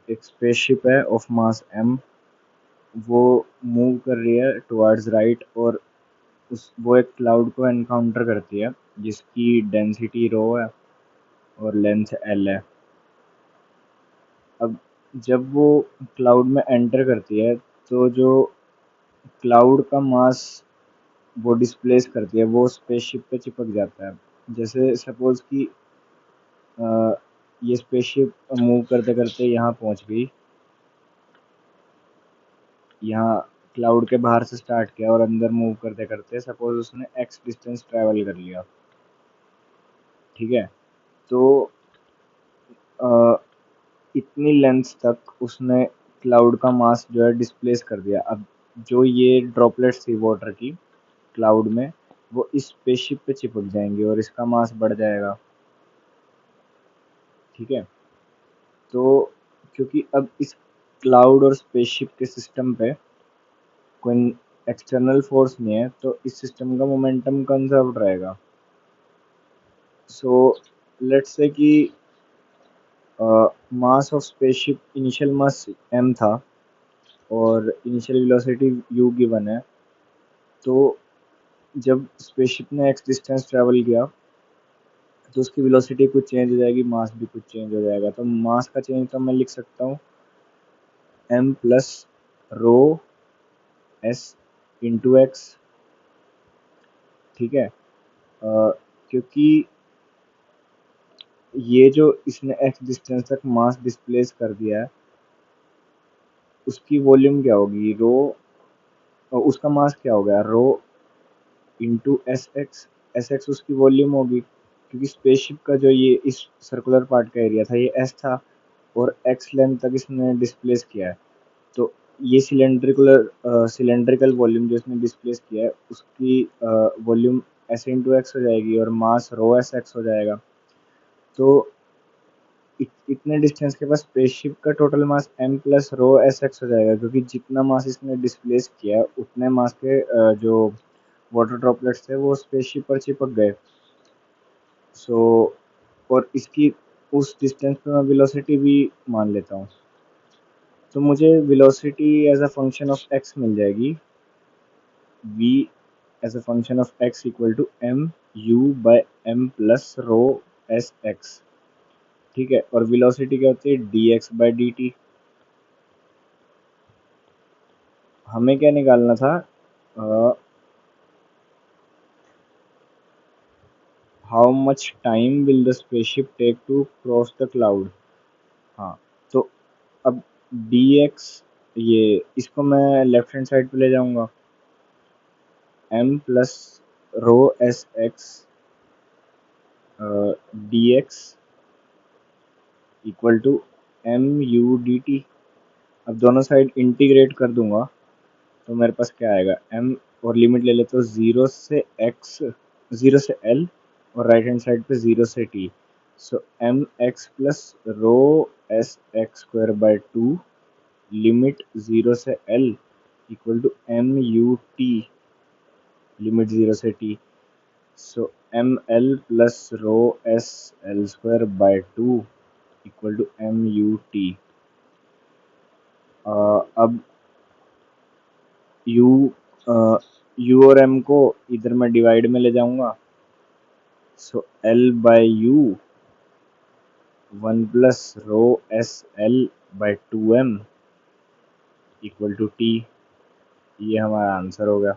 एक स्पेसशिप है of mass m, वो मूव कर रही है टुवर्ड्स राइट, और वो एक क्लाउड को एनकाउंटर करती है जिसकी डेंसिटी रो है और लेंथ एल है। अब जब वो क्लाउड में एंटर करती है तो जो क्लाउड का मास वो डिस्प्लेस करती है वो स्पेसशिप पे चिपक जाता है। जैसे सपोज कि ये स्पेसशिप मूव करते करते यहाँ पहुँच गई, यहाँ क्लाउड के बाहर से स्टार्ट किया और अंदर मूव करते करते सपोज उसने एक्स डिस्टेंस ट्रैवल कर लिया, ठीक है। तो इतनी लेंथ तक उसने क्लाउड का मास जो है डिस्प्लेस कर दिया। अब जो ये ड्रॉपलेट्स थी वाटर की क्लाउड में, वो इस स्पेसशिप पे चिपक जाएंगे और इसका मास बढ़ जाएगा, ठीक है। तो क्योंकि अब इस क्लाउड और स्पेसशिप के सिस्टम पे कोई एक्सटर्नल फोर्स नहीं है, तो इस सिस्टम का मोमेंटम कंजर्व रहेगा। सो लेट्स से कि mass of spaceship, initial mass m था और इनिशियल वेलोसिटी u गिवन है। तो जब स्पेसशिप ने x डिस्टेंस ट्रैवल किया तो उसकी वेलोसिटी कुछ चेंज हो जाएगी, मास भी कुछ चेंज हो जाएगा। तो मास का चेंज तो मैं लिख सकता हूँ m प्लस रो s इंटू एक्स, ठीक है। क्योंकि ये जो इसने x डिस्टेंस तक मास डिस्प्लेस कर दिया है, उसकी वॉल्यूम क्या होगी, रो, उसका मास क्या हो गया, rho into S X. S X उसकी वॉल्यूम होगी, क्योंकि स्पेसशिप का जो ये इस सर्कुलर पार्ट का एरिया था ये एस था और एक्स लेंथ तक इसने डिस्प्लेस किया है। तो ये सिलेंड्रिकल वॉल्यूम जो इसने डिस्प्लेस किया है उसकी वॉल्यूम एस इंटू एक्स हो जाएगी और मास रो एस एक्स हो जाएगा। तो इतने डिस्टेंस के पास स्पेसशिप का total mass m plus rho S x हो जाएगा, क्योंकि जितना मास इसने डिस्प्लेस किया है उतने मास के जो वाटर ड्रॉपलेट्स थे वो स्पेसशिप पर चिपक गए। सो और इसकी उस डिस्टेंस पे मैं वेलोसिटी भी मान लेता हूँ, तो मुझे velocity as a function of x मिल जाएगी, v as a function of x equal to m u by m plus rho S X, ठीक है। और वेलोसिटी क्या होती है, dx बाय dt। हमें क्या निकालना था, how much time will the spaceship take to cross the cloud. हाँ, तो अब dx, ये इसको मैं लेफ्ट हैंड साइड पे ले जाऊंगा, m plus rho S X dx equal to m u dt। अब दोनों साइड इंटीग्रेट कर दूंगा तो मेरे पास क्या आएगा, m, और लिमिट ले लेते हो जीरो से x, जीरो से l, और राइट हैंड साइड पे जीरो से t। So M X plus rho S X square by two, limit zero से l equal to M U T, limit zero से t। So M L plus rho S L square by two equal to M U T. अब u, u और m को इधर मैं divide में ले जाऊंगा, so l by u, one plus rho S L by two M equal to T. ये हमारा आंसर हो गया।